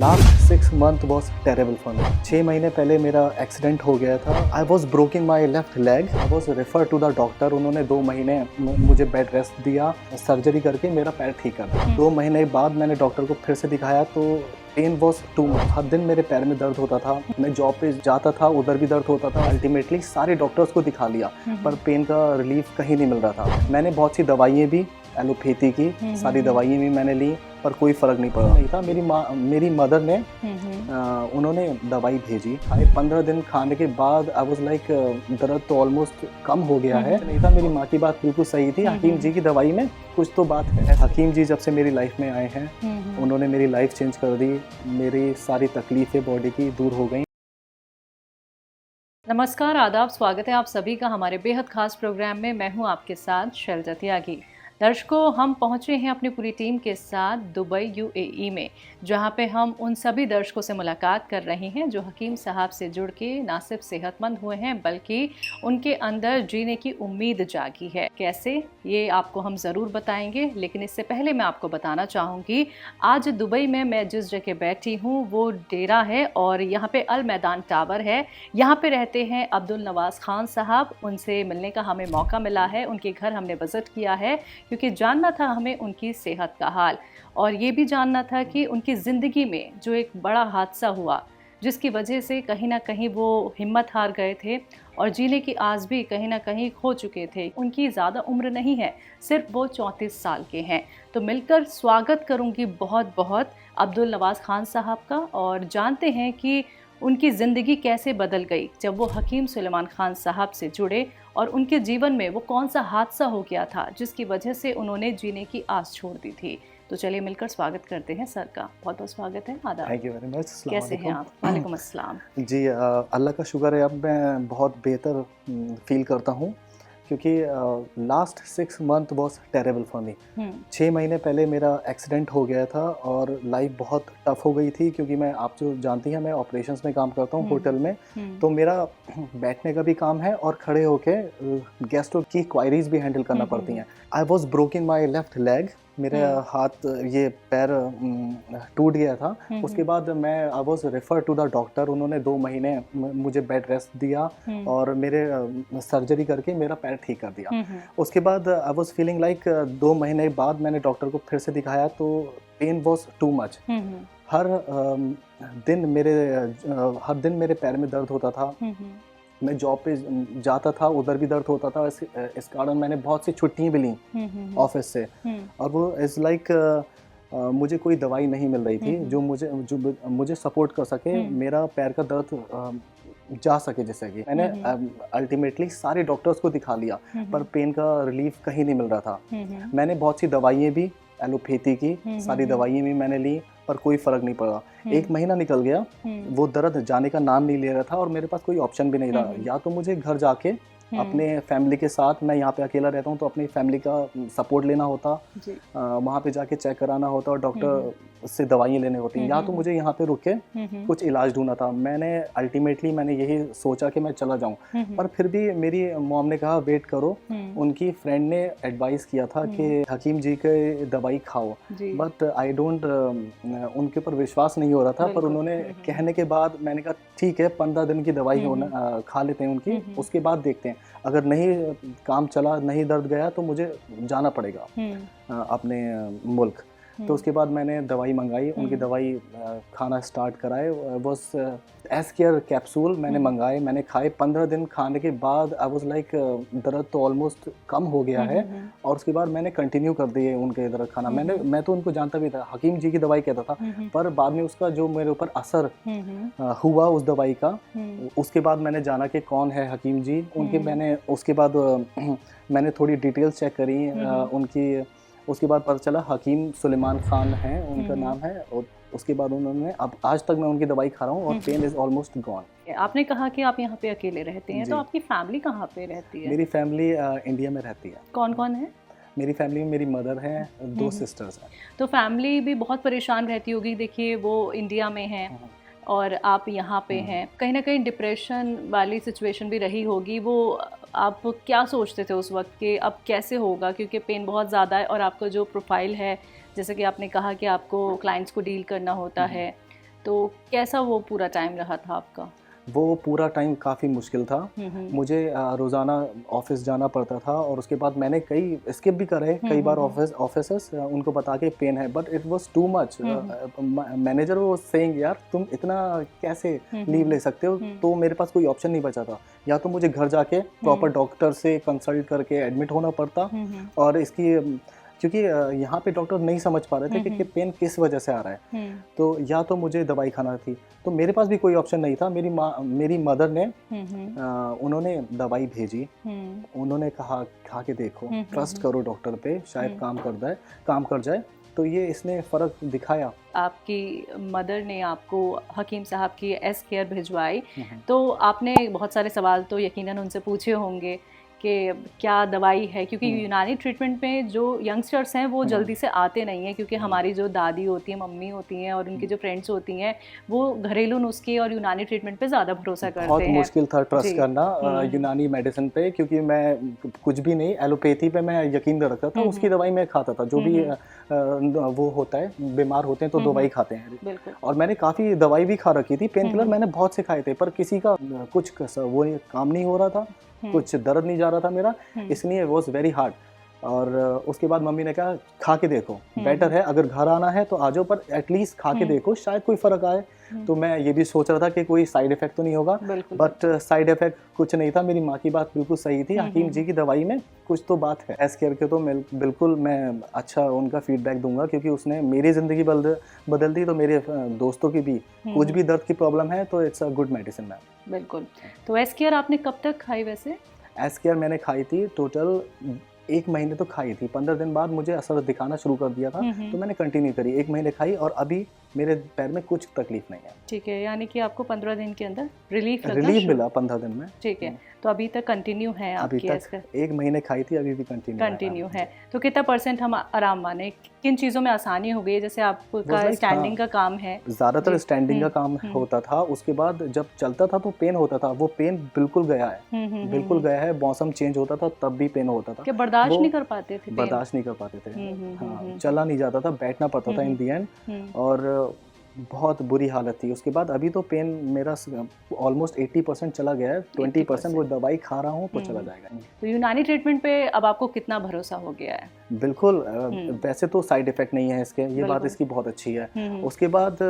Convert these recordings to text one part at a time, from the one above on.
Last 6 month was terrible for me. 6 महीने पहले मेरा एक्सीडेंट हो गया था। I was broking my left leg. I was refer to the doctor. उन्होंने 2 महीने मुझे बेड रेस्ट दिया, सर्जरी करके मेरा पैर ठीक कर दिया। 2 महीने बाद मैंने डॉक्टर को फिर से दिखाया तो पेन वॉज टू मच। हर दिन मेरे पैर में दर्द होता था। मैं जॉब पे जाता था, उधर भी दर्द होता था। अल्टीमेटली सारे डॉक्टर्स को दिखा लिया पर पेन का रिलीफ कहीं नहीं मिल रहा था। मैंने बहुत सी दवाइयाँ भी, एलोपैथी की सारी दवाइयाँ भी मैंने ली पर कोई फ़र्क नहीं पड़ा नहीं था। मेरी मदर ने उन्होंने दवाई भेजी। 15 दिन खाने के बाद आई वाज लाइक दर्द तो ऑलमोस्ट कम हो गया है। नहीं था, मेरी माँ की बात बिल्कुल सही थी। हकीम जी की दवाई में कुछ तो बात है। हकीम जी जब से मेरी लाइफ में आए हैं उन्होंने मेरी लाइफ चेंज कर दी। मेरी सारी तकलीफ़ें बॉडी की दूर हो गई। नमस्कार, आदाब, स्वागत है आप सभी का हमारे बेहद खास प्रोग्राम में। मैं हूं आपके साथ शैलजा त्यागी। दर्शकों, हम पहुंचे हैं अपनी पूरी टीम के साथ दुबई यूएई में, जहां पे हम उन सभी दर्शकों से मुलाकात कर रहे हैं जो हकीम साहब से जुड़ के ना सिर्फ सेहतमंद हुए हैं बल्कि उनके अंदर जीने की उम्मीद जागी है। कैसे, ये आपको हम ज़रूर बताएंगे, लेकिन इससे पहले मैं आपको बताना चाहूँगी आज दुबई में मैं जिस जगह बैठी हूँ वो डेरा है और यहाँ पे अल मैदान टावर है। यहाँ पे रहते हैं अब्दुल नवाज खान साहब। उनसे मिलने का हमें मौका मिला है, उनके घर हमने विजिट किया है क्योंकि जानना था हमें उनकी सेहत का हाल और ये भी जानना था कि उनकी ज़िंदगी में जो एक बड़ा हादसा हुआ जिसकी वजह से कहीं ना कहीं वो हिम्मत हार गए थे और जीने की आस भी कहीं ना कहीं खो चुके थे। उनकी ज़्यादा उम्र नहीं है, सिर्फ वो 34 साल के हैं। तो मिलकर स्वागत करूंगी बहुत बहुत अब्दुल नवाज खान साहब का और जानते हैं कि उनकी ज़िंदगी कैसे बदल गई जब वो हकीम सुलेमान खान साहब से जुड़े और उनके जीवन में वो कौन सा हादसा हो गया था जिसकी वजह से उन्होंने जीने की आस छोड़ दी थी। तो चलिए मिलकर स्वागत करते हैं सर का। बहुत बहुत स्वागत है। आदाब। Thank you very much. कैसे हैं आप? वालेकुम अस्सलाम। जी अल्लाह का शुक्र है, अब मैं बहुत बेहतर फील करता हूँ क्योंकि last 6 month was terrible for me. 6 महीने पहले मेरा एक्सीडेंट हो गया था और लाइफ बहुत टफ हो गई थी क्योंकि मैं, आप जो जानती हैं, मैं ऑपरेशंस में काम करता हूँ होटल में। तो मेरा बैठने का भी काम है और खड़े होके गेस्टों की क्वायरीज भी हैंडल करना पड़ती हैं। आई was broking my left leg. मेरा हाथ, ये पैर टूट गया था। उसके बाद मैं I was refer to the doctor. उन्होंने 2 महीने मुझे बेड रेस्ट दिया और मेरे सर्जरी करके मेरा पैर ठीक कर दिया। उसके बाद आई वॉज फीलिंग लाइक 2 महीने बाद मैंने डॉक्टर को फिर से दिखाया तो पेन वॉज टू मच। हर दिन मेरे पैर में दर्द होता था। मैं जॉब पे जाता था, उधर भी दर्द होता था। इस कारण मैंने बहुत सी छुट्टियां भी ली ऑफिस से और वो इज़ लाइक मुझे कोई दवाई नहीं मिल रही थी जो मुझे सपोर्ट कर सके, मेरा पैर का दर्द जा सके। जैसे कि मैंने अल्टीमेटली सारे डॉक्टर्स को दिखा लिया पर पेन का रिलीफ कहीं नहीं मिल रहा था। मैंने बहुत सी दवाइयाँ भी, एलोपैथी की सारी दवाइयाँ भी मैंने ली पर कोई फ़र्क नहीं पड़ा। 1 महीना निकल गया, वो दर्द जाने का नाम नहीं ले रहा था और मेरे पास कोई ऑप्शन भी नहीं रहा। या तो मुझे घर जाके अपने फैमिली के साथ, मैं यहाँ पे अकेला रहता हूँ तो अपनी फैमिली का सपोर्ट लेना होता, वहाँ पे जाके चेक कराना होता और डॉक्टर से दवाइयाँ लेने होती हैं, या तो मुझे यहाँ पे रुक के कुछ इलाज ढूंढना था। मैंने यही सोचा कि मैं चला जाऊँ पर फिर भी मेरी मॉम ने कहा वेट करो। उनकी फ्रेंड ने एडवाइस किया था कि हकीम जी के दवाई खाओ, बट आई डोंट, उनके ऊपर विश्वास नहीं हो रहा था। पर उन्होंने कहने के बाद मैंने कहा ठीक है, 15 दिन की दवाई खा लेते हैं उनकी, उसके बाद देखते हैं। अगर नहीं काम चला, नहीं दर्द गया तो मुझे जाना पड़ेगा अपने मुल्क। तो उसके बाद मैंने दवाई मंगाई, उनकी दवाई खाना स्टार्ट कराए। बस एस केयर कैप्सूल मैंने मंगाए, मैंने खाए। 15 दिन खाने के बाद आई वाज लाइक दर्द तो ऑलमोस्ट कम हो गया है और उसके बाद मैंने कंटिन्यू कर दिए उनके दर्द खाना। मैं तो उनको जानता भी था, हकीम जी की दवाई कहता था, पर बाद में उसका जो मेरे ऊपर असर हुआ उस दवाई का, उसके बाद मैंने जाना कि कौन है हकीम जी। मैंने उसके बाद मैंने थोड़ी डिटेल्स चेक करी उनकी। उसके बाद पता चला हकीम सुलेमान खान हैं उनका नाम है। और उसके बाद उन्होंने, अब आज तक मैं उनकी दवाई खा रहा हूँ और पेन इज़ ऑलमोस्ट गॉन। आपने कहा कि आप यहाँ पे अकेले रहते हैं, तो आपकी फैमिली कहाँ पे रहती है? मेरी फैमिली इंडिया में रहती है। कौन कौन है? मेरी फैमिली में मेरी मदर है, 2 सिस्टर्स हैं। तो फैमिली भी बहुत परेशान रहती होगी। देखिए, वो इंडिया में हैं और आप यहाँ पे हैं, कहीं ना कहीं डिप्रेशन वाली सिचुएशन भी रही होगी। वो आप क्या सोचते थे उस वक्त कि अब कैसे होगा, क्योंकि पेन बहुत ज़्यादा है और आपका जो प्रोफाइल है, जैसे कि आपने कहा कि आपको क्लाइंट्स को डील करना होता है, तो कैसा वो पूरा टाइम रहा था आपका? वो पूरा टाइम काफ़ी मुश्किल था। मुझे रोज़ाना ऑफ़िस जाना पड़ता था और उसके बाद मैंने कई स्किप भी करे कई बार ऑफिसेस उनको बता के पेन है, but it was too much. Manager was saying यार तुम इतना कैसे लीव ले सकते हो? तो मेरे पास कोई ऑप्शन नहीं बचा था, या तो मुझे घर जाके प्रॉपर डॉक्टर से कंसल्ट करके एडमिट होना पड़ता, और इसकी क्योंकि यहाँ पे डॉक्टर नहीं समझ पा रहे थे कि पेन किस वजह से आ रहा है, तो या तो मुझे दवाई खाना थी, तो मेरे पास भी कोई ऑप्शन नहीं था। मेरी मदर ने उन्होंने दवाई भेजी, उन्होंने कहा खा के देखो, ट्रस्ट करो डॉक्टर पे, शायद काम कर जाए। तो ये इसने फ़र्क दिखाया। आपकी मदर ने आपको हकीम साहब की एस केयर भिजवाई, तो आपने बहुत सारे सवाल तो यकीनन उनसे पूछे होंगे कि क्या दवाई है, क्योंकि यूनानी ट्रीटमेंट में जो यंगस्टर्स हैं वो जल्दी से आते नहीं हैं, क्योंकि हमारी जो दादी होती हैं, मम्मी होती हैं और उनकी जो फ्रेंड्स होती हैं वो घरेलू नुस्खे और यूनानी ट्रीटमेंट पे ज़्यादा भरोसा करते हैं। बहुत मुश्किल था ट्रस्ट करना यूनानी मेडिसिन पे, क्योंकि मैं कुछ भी नहीं, एलोपैथी पे मैं यकीन रखता था, उसकी दवाई मैं खाता था। जो भी वो होता है, बीमार होते हैं तो दवाई खाते हैं, और मैंने काफ़ी दवाई भी खा रखी थी, पेन किलर मैंने बहुत से खाए थे, पर किसी का कुछ वो काम नहीं हो रहा था, कुछ दर्द नहीं जा रहा था मेरा, इसलिए वॉज वेरी हार्ड। और उसके बाद मम्मी ने कहा खा के देखो, बेटर है, अगर घर आना है तो आ जाओ, पर एटलीस्ट खा के देखो, शायद कोई फ़र्क आए। तो मैं ये भी सोच रहा था कि कोई साइड इफ़ेक्ट तो नहीं होगा, बट साइड इफ़ेक्ट कुछ नहीं था। मेरी माँ की बात बिल्कुल सही थी, हकीम जी की दवाई में कुछ तो बात है। एस केयर के तो बिल्कुल मैं अच्छा उनका फीडबैक दूंगा, क्योंकि उसने मेरी ज़िंदगी बदल दी, तो मेरे दोस्तों की भी कुछ भी दर्द की प्रॉब्लम है तो it's a good medicine ma'am. बिल्कुल। तो एस केयर आपने कब तक खाई वैसे? एस केयर मैंने खाई थी टोटल 1 महीने तो खाई थी, 15 दिन बाद मुझे असर दिखाना शुरू कर दिया था, तो मैंने कंटिन्यू करी, 1 महीने खाई, और अभी मेरे पैर में कुछ तकलीफ नहीं है। ठीक है, यानी कि आपको 15 दिन के अंदर रिलीफ मिला 15 दिन में। ठीक है, तो अभी तक कंटिन्यू है आपकी? अभी तक 1 महीने खाई थी, अभी भी कंटिन्यू है। तो कितना % हम आराम माने, किन चीज़ों में आसानी हो गई? जैसे आपका स्टैंडिंग का काम है, ज़्यादातर स्टैंडिंग का काम होता था, उसके बाद जब चलता था तो पेन होता था, वो पेन बिल्कुल गया है, बिल्कुल गया है। मौसम चेंज होता था तब भी पेन होता था। क्या बर्दाश्त नहीं कर पाते थे? बर्दाश्त नहीं कर पाते थे, हाँ, चला नहीं जाता था, बैठना पड़ता था इन दी एंड, और बहुत बुरी हालत थी। उसके बाद अभी तो पेन मेरा ऑलमोस्ट 80% चला गया है, 20% वो दवाई खा रहा हूँ तो चला जाएगा। तो यूनानी ट्रीटमेंट पे अब आपको कितना भरोसा हो गया है? बिल्कुल, वैसे तो साइड इफेक्ट नहीं है इसके, ये बात इसकी बहुत अच्छी है। उसके बाद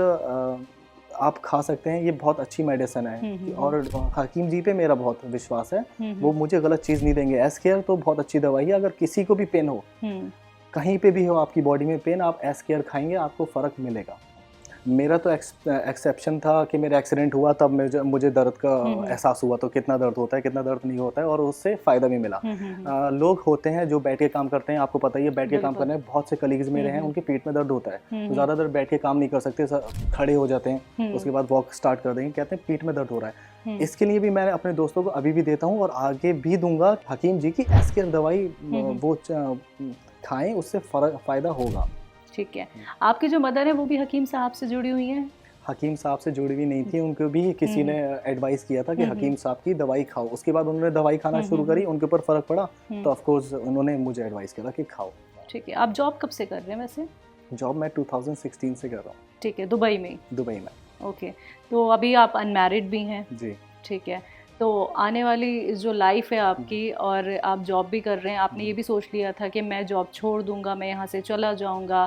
आप खा सकते हैं, ये बहुत अच्छी मेडिसिन है, और हकीम जी पे मेरा बहुत विश्वास है, वो मुझे गलत चीज़ नहीं देंगे। एस केयर तो बहुत अच्छी दवाई है, अगर किसी को भी पेन हो, कहीं पे भी हो आपकी बॉडी में पेन, आप एस केयर खाएंगे, आपको फ़र्क मिलेगा। मेरा तो एक्सेप्शन था कि मेरा एक्सीडेंट हुआ, तब मुझे दर्द का एहसास हुआ, तो कितना दर्द होता है, कितना दर्द नहीं होता है, और उससे फ़ायदा भी मिला। लोग होते हैं जो बैठ के काम करते हैं, आपको पता ही है, बैठ के काम करने में बहुत से कलीग्स मेरे हैं, उनके पेट में दर्द होता है, तो ज़्यादा देर बैठ के काम नहीं कर सकते, खड़े हो जाते हैं, उसके बाद वॉक स्टार्ट कर देंगे, कहते हैं पीठ में दर्द हो रहा है। इसके लिए भी मैं अपने दोस्तों को अभी भी देता हूँ, और आगे भी दूंगा, हकीम जी की एस केयर दवाई वो खाएं, उससे फ़ायदा होगा। ठीक है, आपकी जो मदर है वो भी हकीम साहब से जुड़ी हुई हैं? हकीम साहब से जुड़ी हुई नहीं थी, उनको भी किसी ने एडवाइस किया था कि हकीम साहब की दवाई खाओ। उसके बाद उन्होंने दवाई खाना शुरू करी, उनके ऊपर फ़र्क पड़ा, तो ऑफ कोर्स उन्होंने मुझे एडवाइस किया कि खाओ। ठीक है, आप जॉब कब से कर रहे हैं वैसे? जॉब मैं 2016 से कर रहा हूँ। ठीक है, दुबई में? दुबई में। ओके, तो अभी आप अनमैरिड भी हैं? जी। ठीक है, तो आने वाली जो लाइफ है आपकी, और आप जॉब भी कर रहे हैं, आपने ये भी सोच लिया था कि मैं जॉब छोड़ दूंगा, मैं यहाँ से चला जाऊँगा,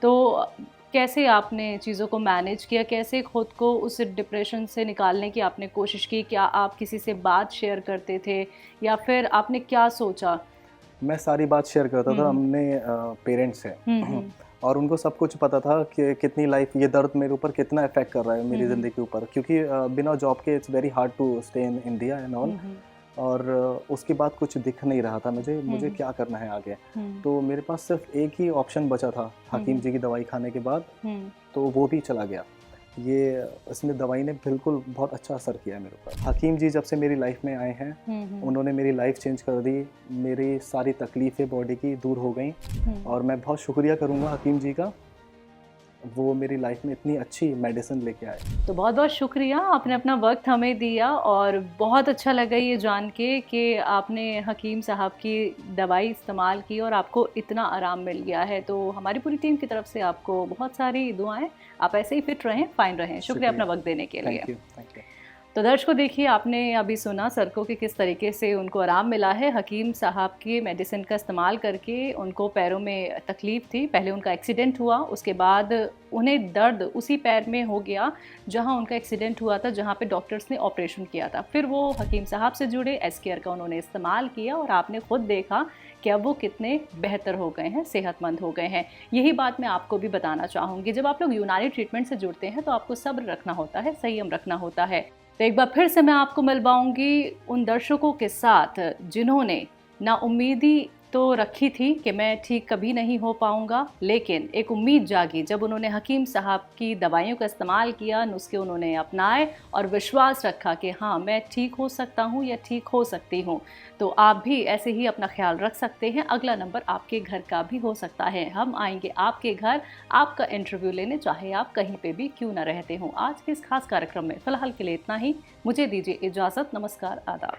तो कैसे आपने चीज़ों को मैनेज किया? कैसे खुद को उस डिप्रेशन से निकालने की आपने कोशिश की? क्या आप किसी से बात शेयर करते थे, या फिर आपने क्या सोचा? मैं सारी बात शेयर करता था अपने पेरेंट्स से, और उनको सब कुछ पता था कि कितनी लाइफ, ये दर्द मेरे ऊपर कितना इफेक्ट कर रहा है मेरी ज़िंदगी के ऊपर, क्योंकि बिना जॉब के it's very hard to stay in India and all, और उसके बाद कुछ दिख नहीं रहा था मुझे क्या करना है आगे। तो मेरे पास सिर्फ एक ही ऑप्शन बचा था हकीम जी की दवाई खाने के बाद, तो वो भी चला गया। इसमें दवाई ने बिल्कुल बहुत अच्छा असर किया मेरे ऊपर। हकीम जी जब से मेरी लाइफ में आए हैं, उन्होंने मेरी लाइफ चेंज कर दी, मेरी सारी तकलीफ़ें बॉडी की दूर हो गई, और मैं बहुत शुक्रिया करूँगा हकीम जी का। वो मेरी लाइफ में इतनी अच्छी मेडिसिन लेके आए। तो बहुत बहुत शुक्रिया, आपने अपना वक्त हमें दिया और बहुत अच्छा लगा ये जान के कि आपने हकीम साहब की दवाई इस्तेमाल की और आपको इतना आराम मिल गया है। तो हमारी पूरी टीम की तरफ से आपको बहुत सारी दुआएं, आप ऐसे ही फिट रहें, फाइन रहें। शुक्रिया अपना वक्त देने के लिए। Thank you. तो दर्शकों, देखिए आपने अभी सुना सड़कों के किस तरीके से उनको आराम मिला है हकीम साहब की मेडिसिन का इस्तेमाल करके। उनको पैरों में तकलीफ़ थी, पहले उनका एक्सीडेंट हुआ, उसके बाद उन्हें दर्द उसी पैर में हो गया जहां उनका एक्सीडेंट हुआ था, जहां पे डॉक्टर्स ने ऑपरेशन किया था। फिर वो हकीम साहब से जुड़े, एस केयर का उन्होंने इस्तेमाल किया और आपने खुद देखा कि अब वो कितने बेहतर हो गए हैं, सेहतमंद हो गए हैं। यही बात मैं आपको भी बताना चाहूँगी, जब आप लोग यूनानी ट्रीटमेंट से जुड़ते हैं तो आपको सब्र रखना होता है, संयम रखना होता है। तो एक बार फिर से मैं आपको मिलवाऊंगी उन दर्शकों के साथ जिन्होंने ना उम्मीदी तो रखी थी कि मैं ठीक कभी नहीं हो पाऊंगा, लेकिन एक उम्मीद जागी जब उन्होंने हकीम साहब की दवाइयों का इस्तेमाल किया, नुस्खे उन्होंने अपनाए और विश्वास रखा कि हाँ, मैं ठीक हो सकता हूँ या ठीक हो सकती हूँ। तो आप भी ऐसे ही अपना ख्याल रख सकते हैं। अगला नंबर आपके घर का भी हो सकता है। हम आएंगे आपके घर आपका इंटरव्यू लेने, चाहे आप कहीं पे भी क्यों ना रहते हों। आज के इस खास कार्यक्रम में फ़िलहाल के लिए इतना ही। मुझे दीजिए इजाज़त। नमस्कार, आदाब।